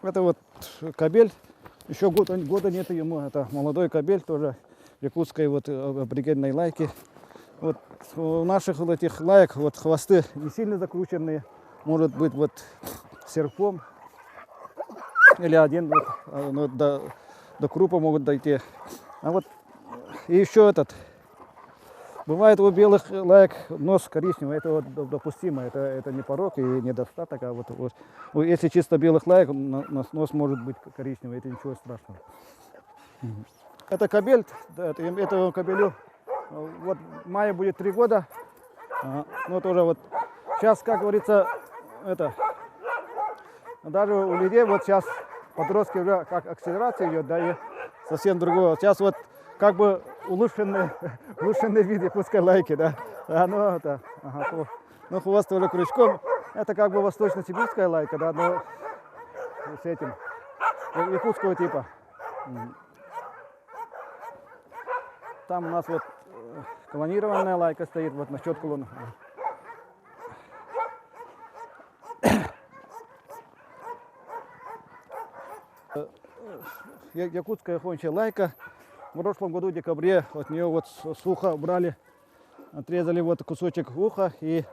Это вот кобель. Еще года нет ему. Это молодой кобель, тоже якутской вот аборигенной лайки. Вот у наших вот этих лаек вот хвосты не сильно закрученные. Может быть вот серпом. Или один вот, ну, до крупа могут дойти. А вот и еще этот. Бывает у белых лаек нос коричневый, это вот допустимо, это не порок и недостаток, а вот если чисто белых лаек, нос может быть коричневый, это ничего страшного. Это кобель, да, этому кобелю вот в мае будет 3 года, ну тоже вот сейчас, как говорится, это даже у людей вот сейчас подростки уже как акселерация идет, да, и совсем другое. Сейчас вот как бы улучшенный вид якутской лайки, да. Ну, хвост тоже крючком. Это как бы восточно-сибирская лайка, да, но с этим якутского типа. Там у нас вот клонированная лайка стоит, вот насчет клона. Якутская охотничья лайка. В прошлом году в декабре от нее вот с уха брали, отрезали вот кусочек уха, и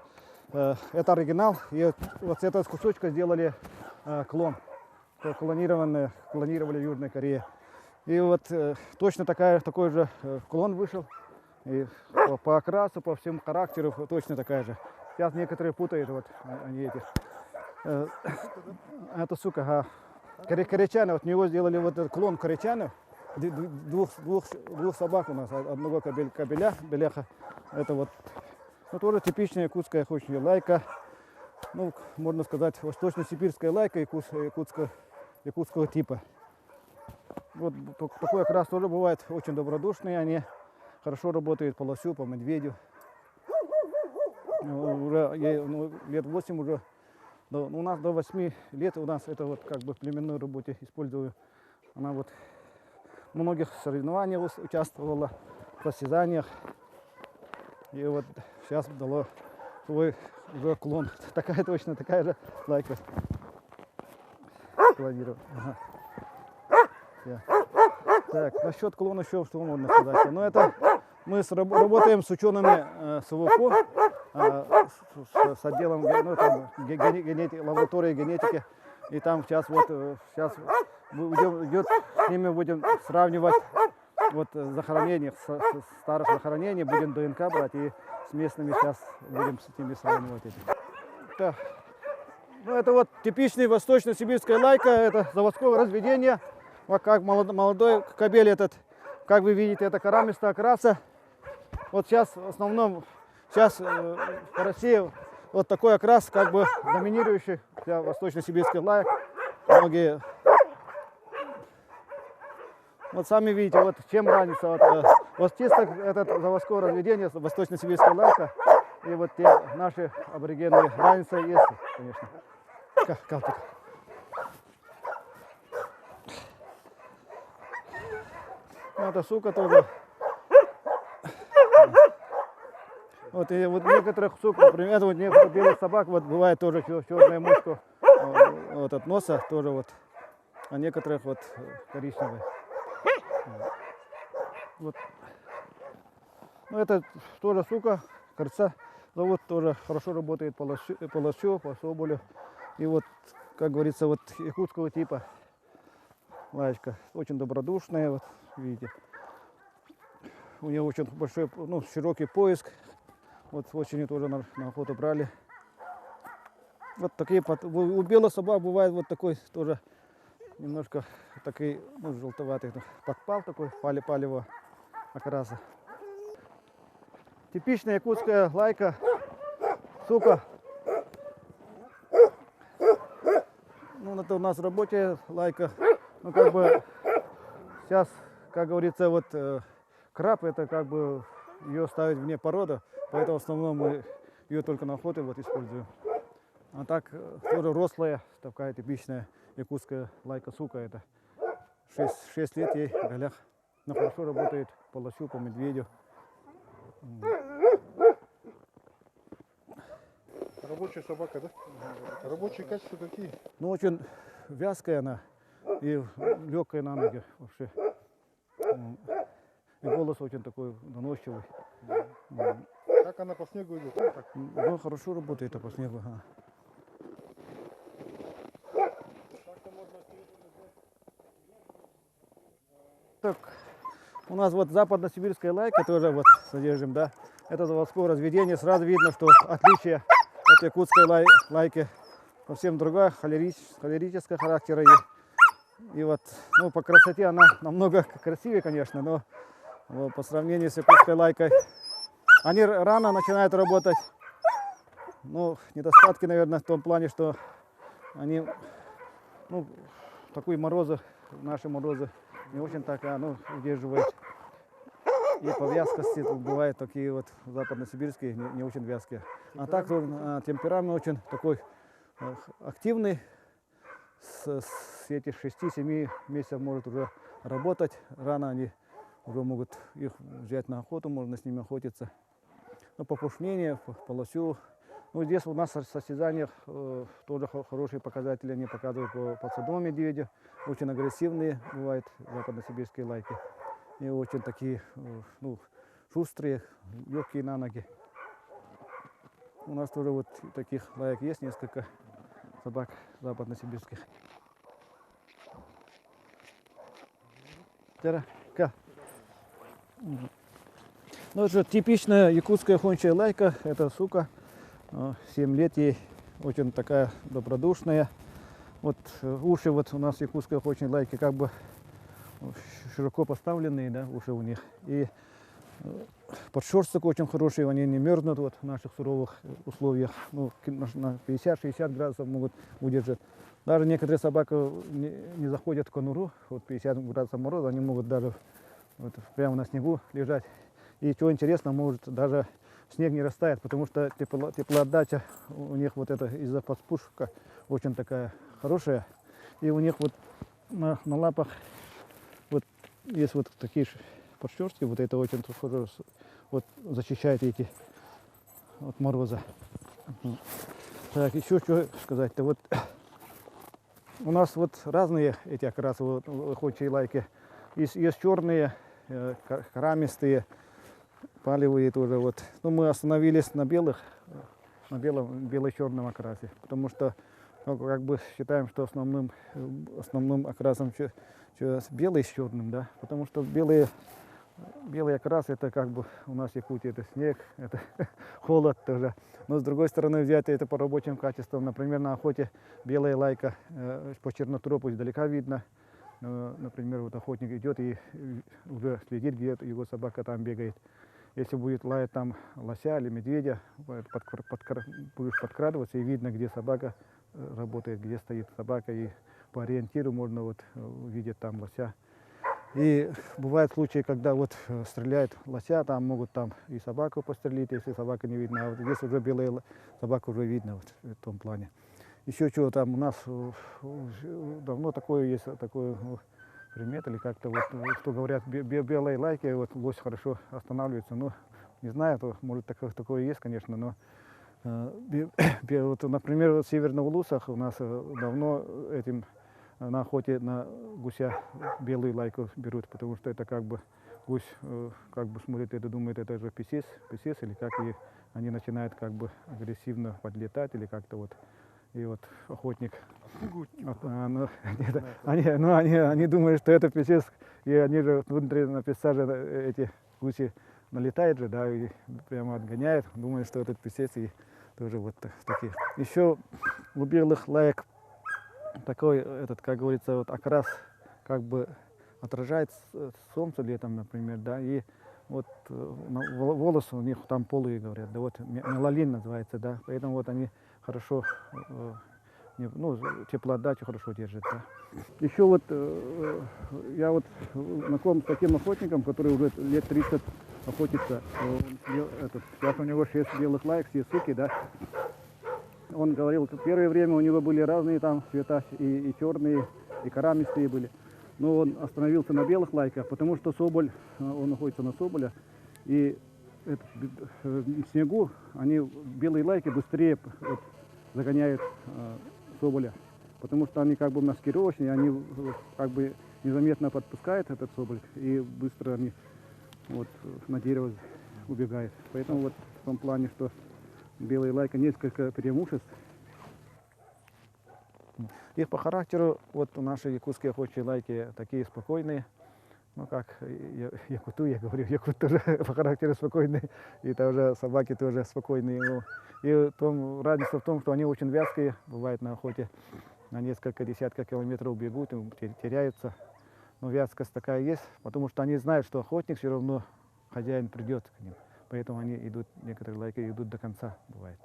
это оригинал. И вот с этого кусочка сделали клон. Клонировали в Южной Корее. И вот точно такой же клон вышел. И по окрасу, по всему характеру точно такая же. Сейчас некоторые путают вот они эти. Это сука, корейчане, вот у него сделали вот этот клон корейчанов. Двух собак у нас, одного кобеля, беляха. Это вот, ну, тоже типичная якутская охотничья лайка. Ну, можно сказать, восточно-сибирская лайка якутского типа. Вот такой окрас тоже бывает очень добродушные. Они хорошо работают по лосю, по медведю. Уже лет 8 уже. У нас до 8 лет у нас это вот как бы в племенной работе использую. Она вот в многих соревнованиях участвовала, в состязаниях. И вот сейчас дало свой уже клон. Точно такая же лайка. Клонировать. Так, насчет клона еще что можно сказать. Но это мы работаем с учеными СВПО, с отделом лаборатории генетики. И там сейчас идет, с ними будем сравнивать вот захоронения, старых захоронений, будем ДНК брать и с местными сейчас будем с ними сравнивать. Да. Ну, это вот типичный восточно-сибирская лайка, это заводского разведения. Вот как молодой кобель этот, как вы видите, это корамистая окраса. Вот сейчас в основном, в России вот такой окрас, как бы доминирующий для восточно-сибирских лаек. Многие, вот сами видите, вот чем разница. Вот чисто этот заводское разведение, восточно-сибирская лайка, и вот те наши аборигены, разница есть, конечно. Ну, это сука тоже. Вот, и вот некоторых сук, например, вот некоторых белых собак, вот бывает тоже черная мушка вот от носа, тоже вот, а некоторых вот коричневые. Вот. Ну, это тоже сука, корца, зовут, тоже хорошо работает по лосю, по соболю. И вот, как говорится, вот якутского типа лаечка, очень добродушная, вот видите. У нее очень большой, ну, широкий поиск. Вот очень тоже на охоту брали. Вот такие, у белых собак бывает вот такой тоже немножко такой, ну, желтоватый подпал такой, палевого окраса. Типичная якутская лайка, сука. Ну, это у нас в работе лайка. Ну, как бы сейчас, как говорится, вот краб, это как бы ее ставить вне породы, поэтому в основном мы ее только на охоте вот используем. А так тоже рослая, такая типичная якутская лайка сука. Это 6 лет ей в голях. Но хорошо работает по лосю, по медведю. рабочая собака, да? Рабочие качества какие? Ну, очень вязкая она и легкая на ноги вообще. И голос очень такой доносчивый. Как она по снегу идет? Ну, так. Ну, хорошо работает по снегу. Ага. Так, у нас вот западно-сибирская лайка тоже вот содержим, да. Это заводское разведение. Сразу видно, что отличие от якутской лайки совсем другая, холерического характера. И вот, ну, по красоте она намного красивее, конечно, но по сравнению с якутской лайкой, они рано начинают работать. Ну, недостатки, наверное, в том плане, что они, ну, такие морозы, наши морозы, не очень так, удерживают. И по вязкости бывают такие вот западно-сибирские, не очень вязкие. А так темперамент очень такой активный. С этих 6-7 месяцев может уже работать. Рано они уже могут их взять на охоту, можно с ними охотиться. Но по пушмению, по лосю. Ну, здесь у нас в состязаниях тоже хорошие показатели они показывают по подсадному медведю. Очень агрессивные бывают западно-сибирские лайки. И очень такие, ну, шустрые, легкие на ноги. У нас тоже вот таких лаек есть несколько собак западно-сибирских. Ну, это типичная якутская хончая лайка. Это сука. 7 лет ей, очень такая добродушная. Вот уши вот у нас якутской хончей лайки как бы широко поставленные, да, уши у них. И подшерсток очень хороший, они не мерзнут вот в наших суровых условиях. Ну, на 50-60 градусов могут удержать. Даже некоторые собаки не заходят в конуру, вот 50 градусов мороза, они могут даже вот прямо на снегу лежать. И что интересно, может даже снег не растает, потому что теплоотдача у них вот это из-за подспушка очень такая хорошая. И у них вот на лапах вот есть вот такие подшерстки, вот это очень вот защищает эти от мороза. Так, еще что сказать-то, вот у нас вот разные эти окрасы вот, хончие лайки. Есть черные, карамистые, палевые тоже вот. Но мы остановились на белых, на бело-черном окрасе, потому что как бы считаем, что основным окрасом белый с черным, да, потому что белый окрас это как бы у нас в Якутии это снег, это холод тоже. Но с другой стороны взять это по рабочим качествам, например, на охоте белая лайка по чернотропу издалека видно. Например, вот охотник идет и уже следит, где его собака там бегает. Если будет лаять там лося или медведя, будешь подкрадываться и видно, где собака работает, где стоит собака, и по ориентиру можно вот увидеть там лося. И бывают случаи, когда вот стреляют лося, там могут там и собаку пострелить, если собака не видна. А вот здесь уже белая собака уже видно вот в том плане. Еще чего там у нас давно такое есть, такой примет, или как-то вот, что говорят, белые лайки, вот лось хорошо останавливается. Ну, не знаю, то, может такое есть, конечно, но вот, например, в Северных Улусах у нас давно этим на охоте на гуся белую лайку берут, потому что это как бы гусь как бы смотрит это, думает, это же писец или как, и они начинают как бы агрессивно подлетать или как-то вот. И вот охотник, они думают, что это писец, и они же внутри на пейзаже эти гуси налетают же, да, и прямо отгоняют, думают, что этот писец, и тоже вот такие. Еще у белых лаек такой, этот, как говорится, вот окрас как бы отражает солнце летом, например, да, и вот волосы у них там полые, говорят, да, вот меланин называется, да, поэтому вот они хорошо, ну, теплоотдачу хорошо держат, да. Еще вот я вот знаком с таким охотником, который уже лет 30 охотится, сейчас у него 6 белых лаек, все суки, да. Он говорил, что первое время у него были разные там цвета, и черные, и карамистые были. Но он остановился на белых лайках, потому что соболь, он находится на соболя, и в снегу они, белые лайки, быстрее вот, загоняют соболя. Потому что они как бы маскировочные, они как бы незаметно подпускают этот соболь и быстро они вот на дерево убегают. Поэтому вот в том плане, что белая лайка несколько преимуществ. Их по характеру, вот наши якутские охотничьи лайки такие спокойные. Ну как якуту, я говорю, якут тоже по характеру спокойный, и тоже собаки тоже спокойные. Ну, и разница в том, что они очень вязкие, бывает на охоте, на несколько десятков километров бегут, и теряются. Но вязкость такая есть, потому что они знают, что охотник все равно, хозяин придет к ним. Поэтому они идут, некоторые лайки идут до конца, бывает.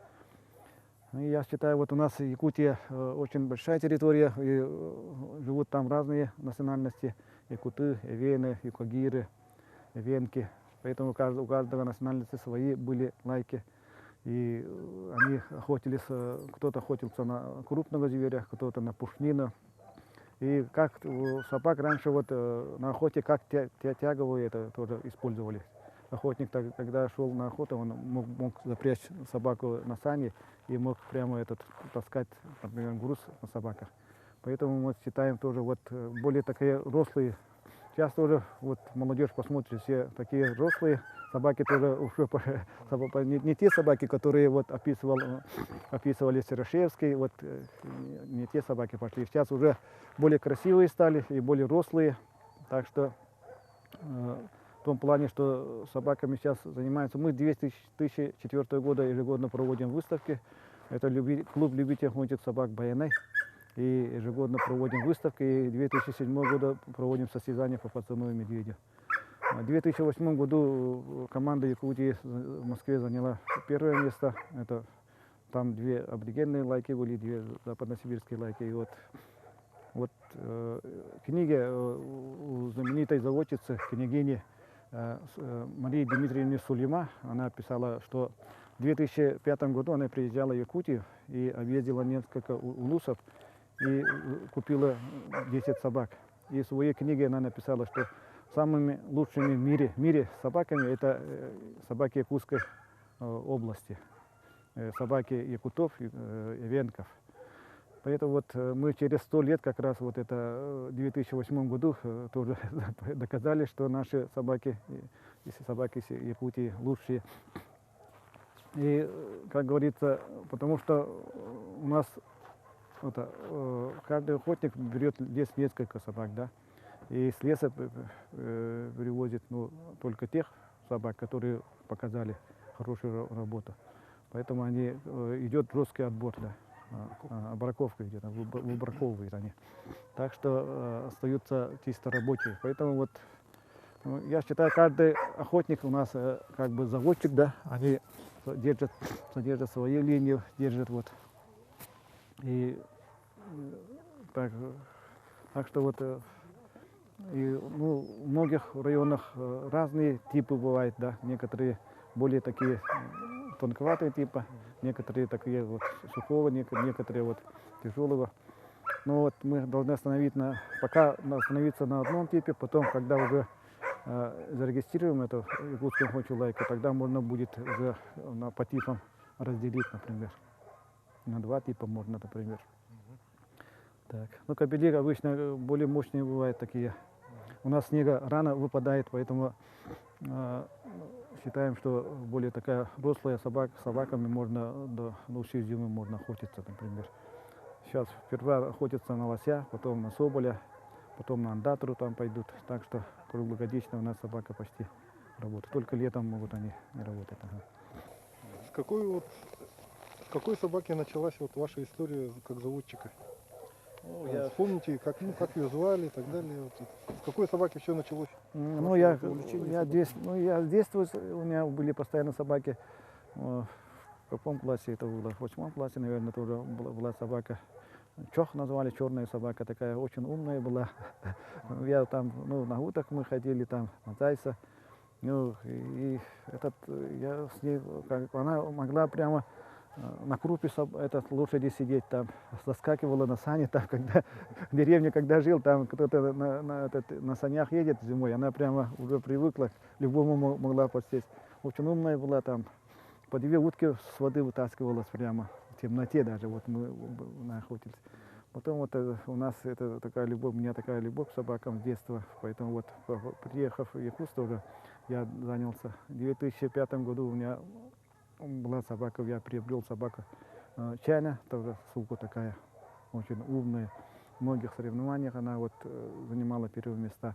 Ну, и я считаю, вот у нас Якутия очень большая территория, и живут там разные национальности. Якуты, эвены, юкагиры, эвенки. Поэтому у каждого национальности свои были лайки. И они охотились, кто-то охотился на крупного зверя, кто-то на пушнину. И как у собак раньше вот на охоте как тяговые это тоже использовали. Охотник, когда шел на охоту, он мог запрячь собаку на сани и мог прямо таскать, например, груз на собаках. Поэтому мы считаем тоже вот более такие рослые. Сейчас тоже вот молодежь посмотрит, все такие рослые собаки тоже уже не те собаки, которые вот описывали Серошевский, вот не те собаки пошли. Сейчас уже более красивые стали и более рослые. Так что в том плане, что собаками сейчас занимаются. Мы 2004 года ежегодно проводим выставки. Это клуб любителей охотничьих собак Баянай. И ежегодно проводим выставки. И 2007 года проводим состязания по пацану и медведю. В 2008 году команда Якутии в Москве заняла первое место. Это там 2 аборигенные лайки были, 2 западносибирские лайки. И вот книги у знаменитой заводчицы, княгини Марии Дмитриевны Сулейма, она писала, что в 2005 году она приезжала в Якутию и объездила несколько улусов и купила 10 собак. И в своей книге она написала, что самыми лучшими в мире собаками это собаки Якутской области, собаки якутов и эвенков. Поэтому вот мы через 100 лет, как раз вот это в 2008 году, тоже доказали, что наши собаки из Якутии лучшие. И, как говорится, потому что у нас каждый охотник берет лес несколько собак, да, и с леса привозит только тех собак, которые показали хорошую работу. Поэтому идет жесткий отбор, да. Браковка идет, выбраковывают они. Так что остаются чисто рабочие. Поэтому вот я считаю, каждый охотник у нас как бы заводчик, да, они содержат свою линию, держат вот. И так что вот в многих районах разные типы бывают, да, некоторые более такие тонковатые типа, некоторые такие вот сухого, некоторые вот тяжелого. Но вот мы должны пока остановиться на одном типе, потом, когда уже зарегистрируем эту якутскую охотничью лайку, тогда можно будет уже по типам разделить, например. На 2 типа можно, например. Так. Ну, кобели обычно более мощные бывают такие. У нас снега рано выпадает, поэтому считаем, что более такая рослая собаками можно до всей зимы можно охотиться, например. Сейчас сперва охотятся на лося, потом на соболя, потом на андатру там пойдут. Так что круглогодично у нас собака почти работает. Только летом могут они не работать. Ага. С какой собаки началась вот ваша история как заводчика? Вспомните, как ее звали и так далее. Вот, с какой собаки все началось? Я с детства у меня были постоянно собаки. В каком классе это было? В 8 классе, наверное, тоже была собака. Чох назвали, черная собака, такая очень умная была. Я там, на уток мы ходили, там, на зайца. И я с ней, она могла прямо на крупе лошади сидеть, там, соскакивала на сани, там, когда в деревне, когда жил, там кто-то на санях едет зимой, она прямо уже привыкла, к любому могла подсесть. Очень умная была, там, по 2 утки с воды вытаскивалась прямо, темноте даже вот мы охотились. Потом вот у нас это такая любовь, у меня такая любовь к собакам с детства, поэтому вот приехав в Якутск тоже я занялся. В 2005 году у меня была собака, я приобрел собаку Чайна, тоже сука такая, очень умная. В многих соревнованиях она вот занимала первые места.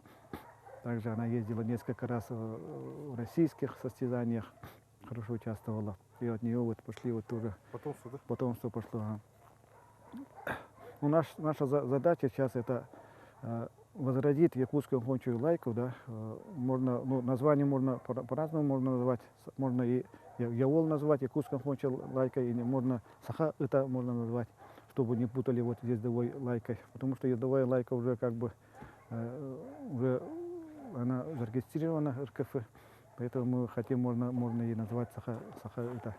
Также она ездила несколько раз в российских состязаниях, хорошо участвовала. И от нее вот пошли вот тоже Потомство, да? потомство пошло. Ну, наша задача сейчас это возродить якутскую гончую лайку, да. Можно, ну, название можно по-разному можно назвать. Можно и яол назвать якутской гончей лайкой, и можно саха это можно назвать, чтобы не путали вот ездовой лайкой. Потому что ездовая лайка уже как бы уже она зарегистрирована РКФ, поэтому мы хотим, можно и назвать саха это.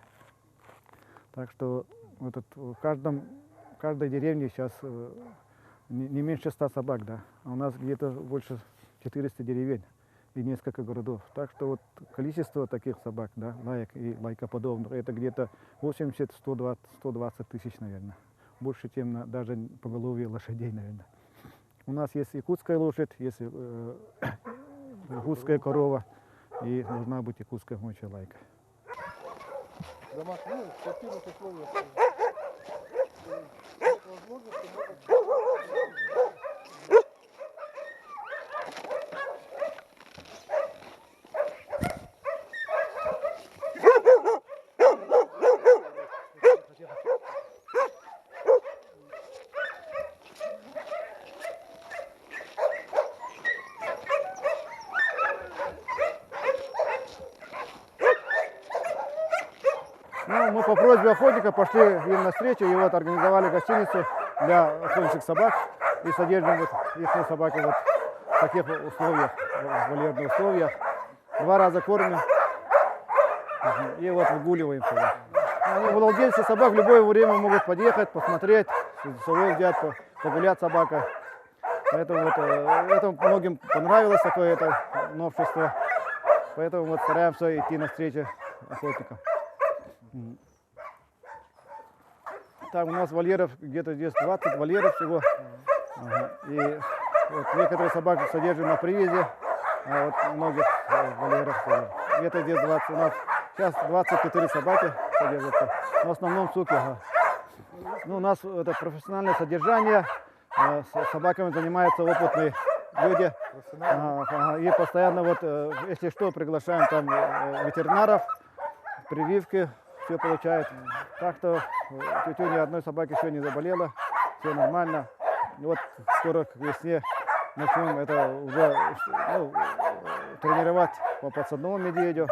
Так что вот в каждой деревне сейчас не меньше 100 собак, да. А у нас где-то больше 400 деревень и несколько городов. Так что вот количество таких собак, да, лаек и лайкоподобных, это где-то 80-120 тысяч, наверное. Больше, чем даже поголовье лошадей, наверное. У нас есть якутская лошадь, есть якутская корова и должна быть якутская гончая лайка. Домашние, ну, в спортивных условиях. Возможно, что могут... Ну, мы по просьбе охотника пошли им навстречу и вот организовали гостиницу для охотничьих собак и содержим вот их собаки вот в таких условиях, в вольерных условиях. 2 раза кормим и вот выгуливаем собак. Они, владельцы собак, в любое время могут подъехать, посмотреть, сову взять, погулять собака. Поэтому вот, это многим понравилось такое это новшество. Поэтому вот стараемся идти навстречу охотникам. Так, у нас вольеров где-то здесь 20 вольеров всего. Ага. И вот некоторые собаки содержим на привязи, а вот многих вольеров где-то здесь 20. У нас сейчас 24 собаки содержатся, в основном суки. Ага. Ну, у нас это профессиональное содержание, с собаками занимаются опытные люди. И постоянно вот, если что, приглашаем там ветеринаров, прививки. Все получает. Так что тетя ни одной собаки еще не заболела, все нормально. И вот скоро к весне начнем это уже тренировать по подсадному медведю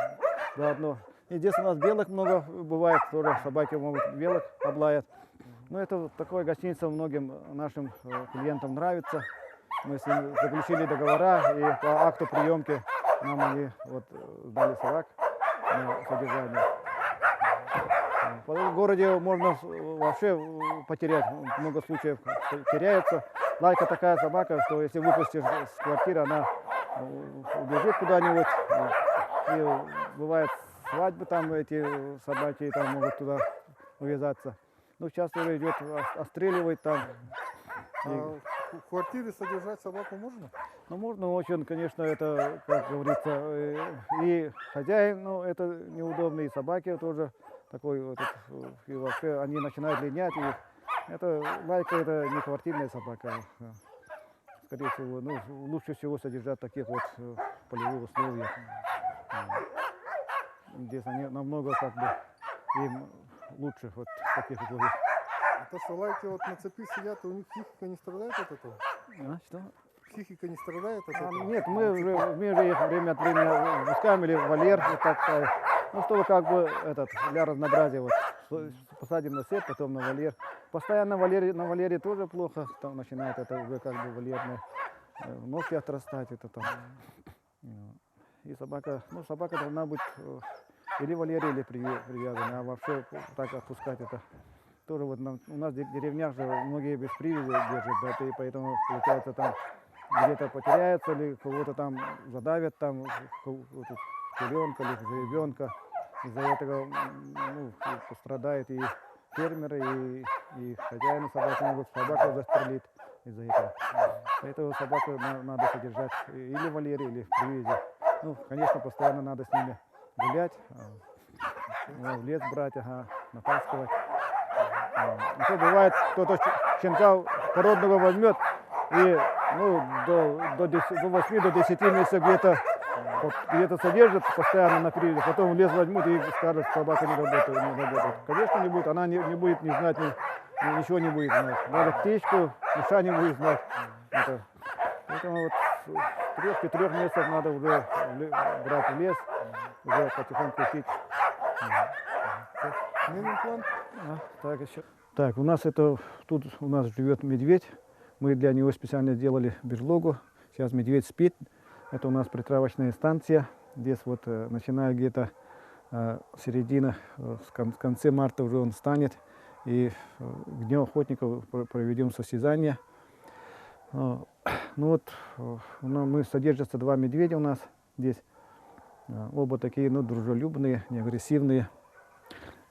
заодно. И здесь у нас белок много бывает, тоже собаки могут белок облаять. Но это такое гостиница многим нашим клиентам нравится. Мы с ним заключили договора и по акту приемки нам они вот дали собак на содержание. В городе можно вообще потерять, много случаев теряется. Лайка такая собака, что если выпустишь с квартиры, она убежит куда-нибудь. И бывает свадьбы там эти собаки там могут туда увязаться. Ну, часто уже идет, отстреливает там. В квартире содержать собаку можно? Ну, можно очень, конечно, это, как говорится, и хозяин, но это неудобно, и собаки тоже такой вот, и вообще они начинают линять, и это лайка, это не квартирная собака. Скорее всего, ну, лучше всего содержать таких вот полевых условиях. Здесь они намного как бы им лучше вот в таких условиях. А то, что лайки вот на цепи сидят, у них психика не страдает от этого? А, что? Психика не страдает от этого? Нет, мы же их время от времени выпускаем или в вольер, вот так, ну, чтобы как бы для разнообразия вот посадим на сет, потом на вольер. Постоянно на вольере тоже плохо, там начинает это уже как бы вольерные ногти отрастать, это там. И собака должна быть или в вольере, или привязана, а вообще так отпускать это. Тоже вот у нас в деревнях же многие без привязи держат, да, и поэтому получается там где-то потеряется или кого-то там задавят, там теленка или жеребенка. Из-за этого пострадает и фермеры и хозяины собаки могут собаку застрелить из-за этого. Поэтому собаку надо содержать или в вольере, или в привязи. Ну, конечно, постоянно надо с ними гулять, в лес брать, натаскивать. А то бывает, кто-то щенка породного возьмет и до 8 до 10 месяцев где-то содержит постоянно на привязи, потом в лес возьмут и скажут, собака не работает. Конечно, не будет, она не будет не знать, ничего не будет знать. Даже птичку, мыша не будет знать. Поэтому вот с 3-4 месяцев надо уже брать в лес, уже потихоньку учить. Сменим план. Так, еще. Так, тут у нас живет медведь. Мы для него специально сделали берлогу. Сейчас медведь спит. Это у нас притравочная станция. Здесь вот начиная где-то середина, с конца марта уже он станет. И к Дню охотников проведем состязание. Ну вот, мы содержатся 2 медведя у нас здесь. Оба такие, дружелюбные, не агрессивные.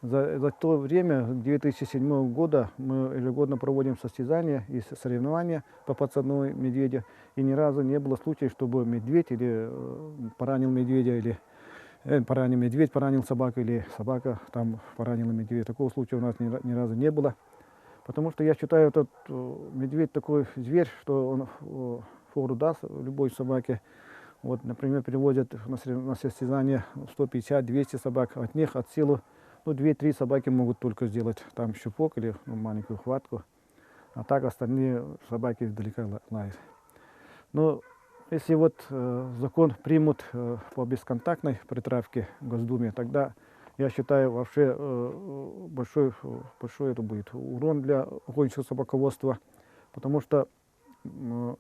За то время, 2007 года, мы ежегодно проводим состязания и соревнования по подсадной медведя. И ни разу не было случая, чтобы медведь или поранил медведя, или медведь поранил собаку, или собака там поранила медведя. Такого случая у нас ни разу не было. Потому что я считаю, этот медведь такой зверь, что он фору даст любой собаке. Вот, например, приводят на состязание 150-200 собак, от них от силы 2-3 собаки могут только сделать там щупок или маленькую хватку, а так остальные собаки издалека лают. Но если вот закон примут по бесконтактной притравке в Госдуме, тогда я считаю, вообще большой это будет урон для охотничьего собаководства, потому что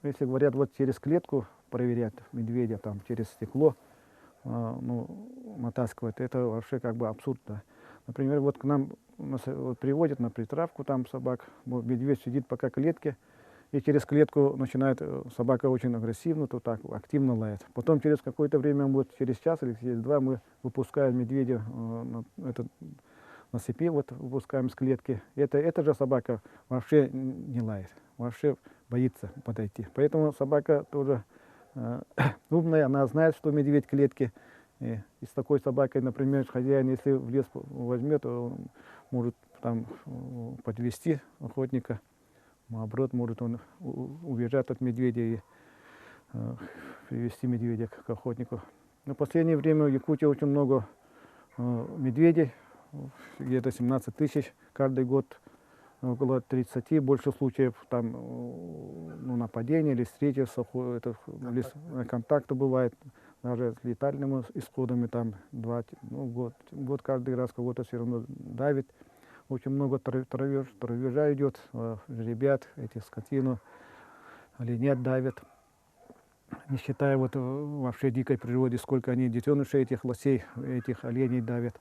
если говорят, вот через клетку проверять медведя, там через стекло натаскивать, это вообще как бы абсурд. Да. Например, вот к нам приводят на притравку там собак, медведь сидит пока в клетке, и через клетку начинает собака очень агрессивно, то так активно лает. Потом через какое-то время, вот через час или через 2, мы выпускаем медведя на цепи, вот выпускаем с клетки. Эта же собака вообще не лает, вообще боится подойти. Поэтому собака тоже умная, она знает, что медведь в клетке. И с такой собакой, например, хозяин, если в лес возьмет, он может там подвести охотника, наоборот, может он убежать от медведя и привести медведя к охотнику. Но в последнее время в Якутии очень много медведей, где-то 17 тысяч каждый год, около 30, больше случаев там нападения или встречи, контакты бывает, даже с летальными исходами, там год каждый раз кого-то все равно давит. Очень много травежа идет, жеребят, скотину, оленят давят. Не считая вот вообще дикой природе, сколько они детенышей этих лосей, этих оленей давят.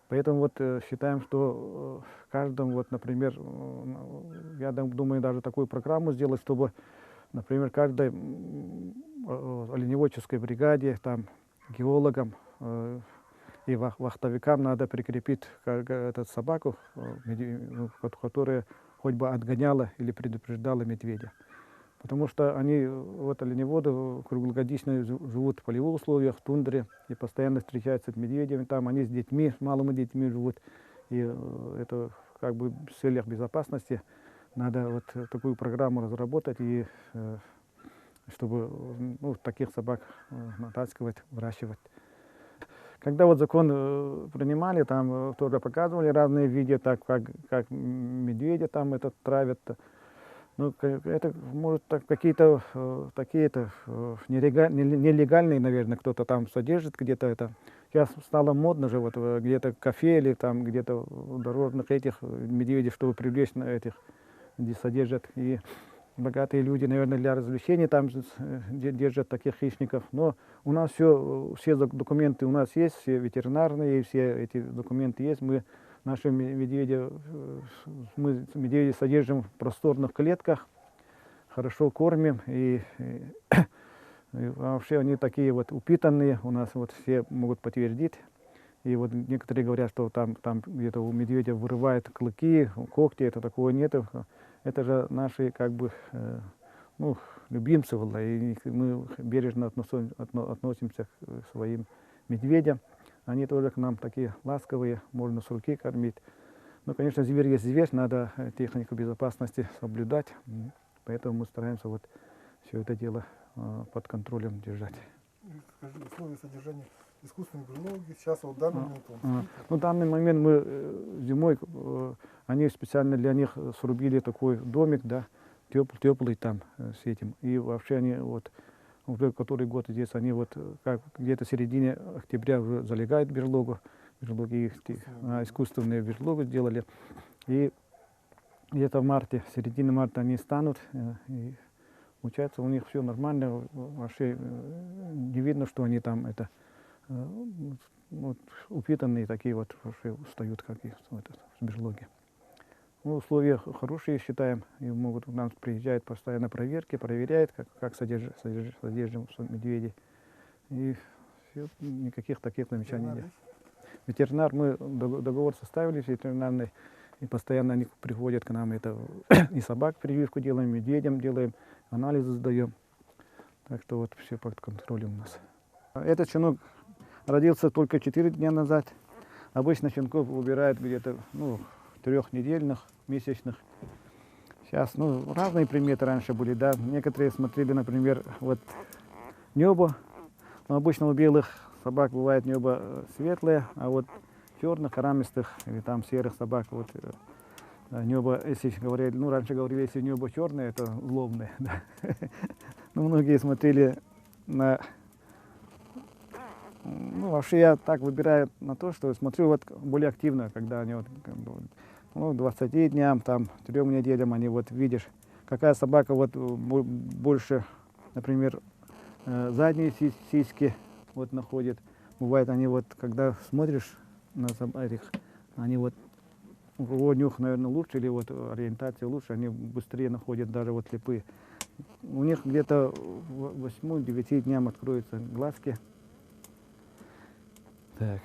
Поэтому вот считаем, что каждому, вот, например, я думаю, даже такую программу сделать, чтобы, например, каждой оленеводческой бригаде, там, геологам и вахтовикам надо прикрепить эту собаку, которая хоть бы отгоняла или предупреждала медведя. Потому что они, вот оленеводы, круглогодично живут в полевых условиях, в тундре, и постоянно встречаются с медведями там, они с детьми, с малыми детьми живут. И это как бы в целях безопасности надо вот такую программу разработать, и чтобы таких собак натаскивать, выращивать. Когда вот закон принимали, там тоже показывали разные видео, так как медведя там травят. Это может какие-то такие-то нелегальные, наверное, кто-то там содержит где-то это. Сейчас стало модно же вот где-то кафе или там где-то дорожных этих медведей, чтобы привлечь на этих, где содержат. И богатые люди, наверное, для развлечений там держат таких хищников. Но у нас все документы у нас есть, все ветеринарные, все эти документы есть. Мы медведей содержим в просторных клетках, хорошо кормим, и вообще они такие вот упитанные, у нас вот все могут подтвердить. И вот некоторые говорят, что там где-то у медведя вырывают клыки, когти, это такого нет. Это же наши как бы ну, любимцы, и мы бережно относимся к своим медведям. Они тоже к нам такие ласковые, можно с руки кормить. Ну, конечно, зверь есть зверь, надо технику безопасности соблюдать. Поэтому мы стараемся вот все это дело под контролем держать. Скажи, условия содержания искусственной грызунки сейчас вот в данный момент. Ну, в данный момент мы зимой, они специально для них срубили такой домик, да, теплый там с этим. И вообще они вот уже который год здесь, они вот как где-то в середине октября уже залегают в берлогу. Берлоги искусственные берлогу сделали. И где-то в марте, в середине марта они станут. И получается, у них все нормально. Вообще не видно, что они там это вот, упитанные такие вот вообще устают, как их в берлоге. Ну, условия хорошие, считаем, и могут к нам приезжают постоянно проверки, проверяют, как содержим медведей. И все, никаких таких замечаний нет. Ветеринар, мы договор составили с ветеринарной, и постоянно они приходят к нам, это и собак прививку делаем, медведям делаем, анализы сдаем. Так что вот все под контролем у нас. Этот щенок родился только 4 дня назад. Обычно щенков убирают где-то трехнедельных, месячных. Сейчас, разные приметы раньше были, да. Некоторые смотрели, например, вот небо. Но обычно у белых собак бывает небо светлое, а вот черных, арамистых или там серых собак, вот небо, если говорили, раньше говорили, если небо черное, это злобное. Да. Но многие смотрели на... вообще я так выбираю на то, что смотрю вот более активно, когда они вот 20 дням, там, 3 неделям, они вот видишь, какая собака вот больше, например, задние сиськи вот находит. Бывает, они вот, когда смотришь на собак, они вот, у кого нюх, наверное, лучше, или вот ориентация лучше, они быстрее находят даже вот слепые. У них где-то 8-9 дням откроются глазки. Так.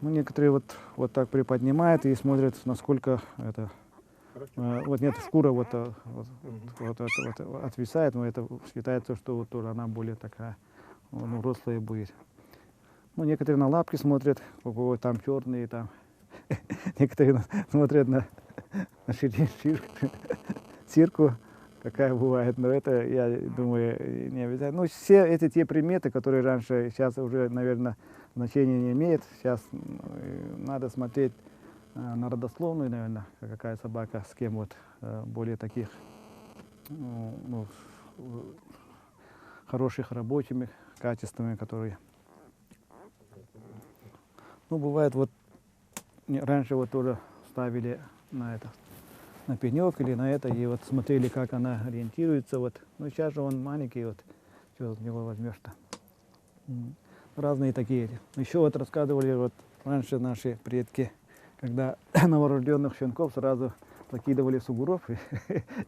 Некоторые вот так приподнимают и смотрят, насколько это... вот нет, шкура отвисает, но это считается, что вот тоже она более такая, рослая будет. Некоторые на лапки смотрят, какой там черные там. Некоторые смотрят на ширку, какая бывает, но это, я думаю, не обязательно. Все эти те приметы, которые раньше, сейчас уже, наверное, значения не имеет. Сейчас надо смотреть на родословную, наверное, какая собака с кем вот более таких хороших рабочими качествами, которые. Бывает вот раньше вот тоже ставили на пенек или на это и вот смотрели, как она ориентируется. Вот. Сейчас же он маленький, вот что от него возьмешь-то. Разные такие. Еще вот рассказывали вот раньше наши предки, когда новорожденных щенков сразу закидывали в сугроб,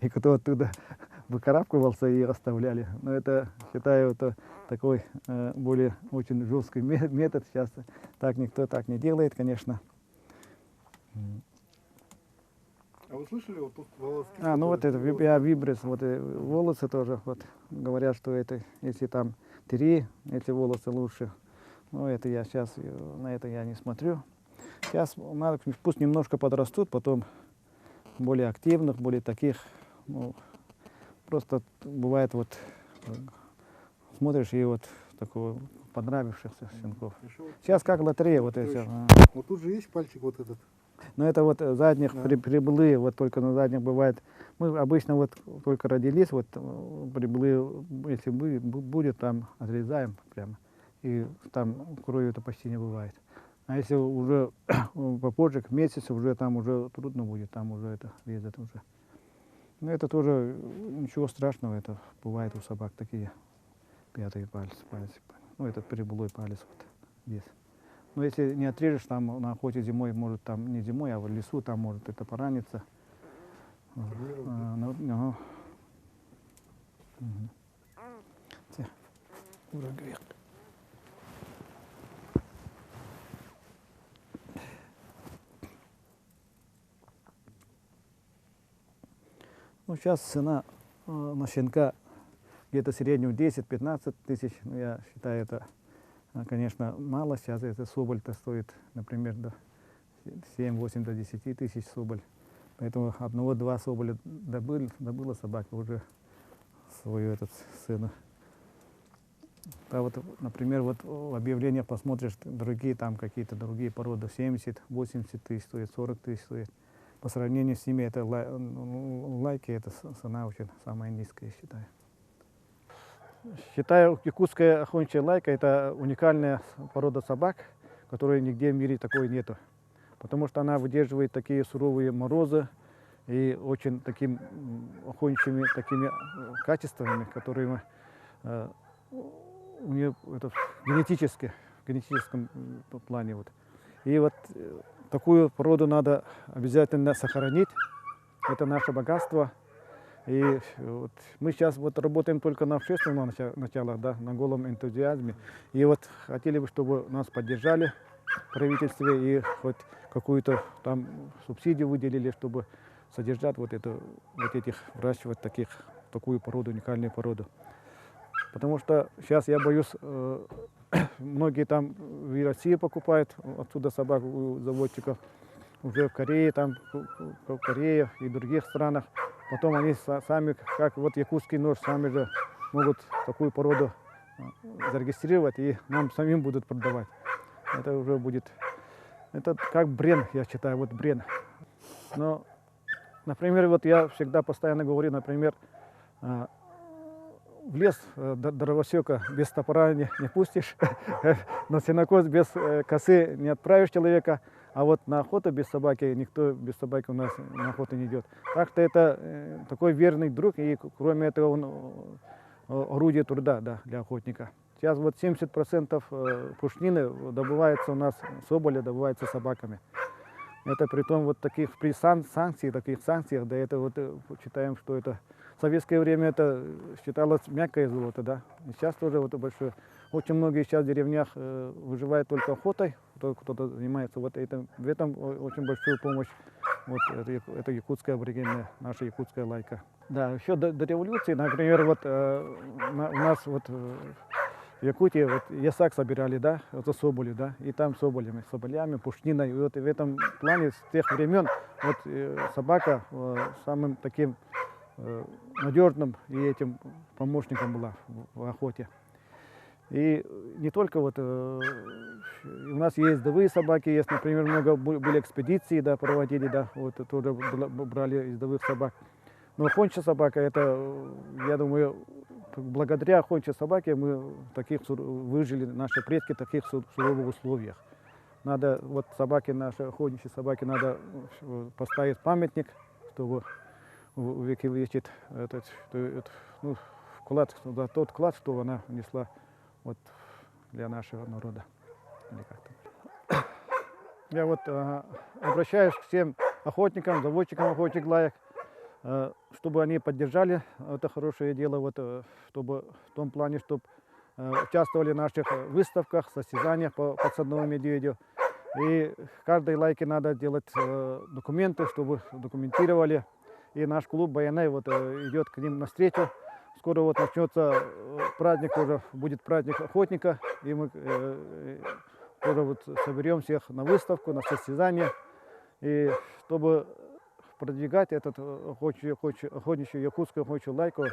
и кто оттуда выкарабкивался и оставляли. Но это, считаю, это такой более очень жесткий метод. Сейчас так никто так не делает, конечно. А вы слышали вот тут волоски? Вот это вибрис, вот волосы тоже, вот говорят, что это, если там 3, эти волосы лучше. Это я сейчас, на это я не смотрю. Сейчас надо, пусть немножко подрастут, потом более активных, более таких, просто бывает вот, смотришь и вот такого понравившихся щенков. Сейчас как лотерея вот эти. Вот тут же есть пальчик вот этот. Но это вот задних приблы, вот только на задних бывает. Мы обычно вот только родились, вот приблы, если будет, там отрезаем прямо. И там крови это почти не бывает. А если уже попозже, к месяцу, уже там уже трудно будет, там уже это резать уже. Но это тоже ничего страшного, это бывает у собак такие 5-й палец. Этот перебулой палец вот здесь. Но если не отрежешь, там на охоте зимой, может там не зимой, а в лесу, там может это пораниться. Ну, сейчас цена на щенка где-то в среднем 10-15 тысяч. Ну, я считаю, это, конечно, мало. Сейчас эта соболь-то стоит, например, до 7-8 до 10 тысяч соболь. Поэтому одного-два соболя добыла собака уже свою этот цену. Да, вот, например, вот в объявлениях посмотришь, другие там какие-то другие породы 70-80 тысяч стоит, 40 тысяч стоит. По сравнению с ними это лайки, это цена очень самая низкая, я считаю. Считаю, якутская охотничья лайка это уникальная порода собак, которой нигде в мире такой нету. Потому что она выдерживает такие суровые морозы и очень таким охотничьими такими качествами, которые у нее это в генетическом плане. Вот. И вот такую породу надо обязательно сохранить. Это наше богатство. И вот мы сейчас вот работаем только на общественном началах, да, на голом энтузиазме. И вот хотели бы, чтобы нас поддержали в правительстве и хоть какую-то там субсидию выделили, чтобы содержать выращивать такую породу, уникальную породу. Потому что сейчас я боюсь, многие там в России покупают отсюда собак у заводчиков, уже в Корее, и других странах. Потом они сами, как вот якутский нож, сами же могут такую породу зарегистрировать и нам самим будут продавать. Это уже будет, это как бренд, я считаю, вот бренд. Но, например, вот я всегда постоянно говорю, например, в лес дровосека без топора не пустишь, на сенокос без косы не отправишь человека, а вот на охоту без собаки, никто без собаки у нас на охоту не идет. Так что это такой верный друг, и кроме этого он орудие труда, да, для охотника. Сейчас вот 70% пушнины добывается у нас, соболя добывается собаками. Это при том вот при таких санкциях, да, это вот считаем, что это в советское время это считалось мягкое золото, да. И сейчас тоже вот большое. Очень многие сейчас в деревнях выживают только охотой, кто-то занимается вот этим. В этом очень большую помощь вот это якутская аборигенная, наша якутская лайка. Да, еще до революции, например, вот у нас вот в Якутии вот ясак собирали, да, это соболи, да, и там соболями, пушниной. И вот в этом плане с тех времен вот собака самым таким надежным и этим помощником была в охоте. И не только вот у нас есть ездовые собаки, есть, например, много были экспедиции, да, проводили, да, вот тоже брали ездовых собак. Но охотничья собака, это, я думаю, благодаря охотничьей собаке мы выжили, наши предки в таких суровых условиях. Надо, вот наши охотничьи собаки, надо поставить памятник, чтобы увековечить тот вклад, что она внесла вот для нашего народа. Я вот обращаюсь к всем охотникам, заводчикам охотничьих лаек, чтобы они поддержали это хорошее дело, вот, чтобы в том плане, чтобы участвовали в наших выставках, состязаниях по подсадному медведю. И каждой лайке надо делать документы, чтобы документировали. И наш клуб БН вот идет к ним навстречу. Скоро вот начнется праздник, уже будет праздник охотника, и мы тоже вот соберем всех на выставку, на состязание. И чтобы продвигать этот охотничью якутскую охотничью лайку,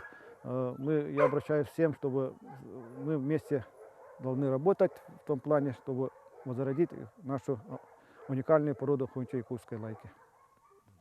я обращаюсь всем, чтобы мы вместе должны работать в том плане, чтобы возродить нашу уникальную породу охотничьей якутской лайки.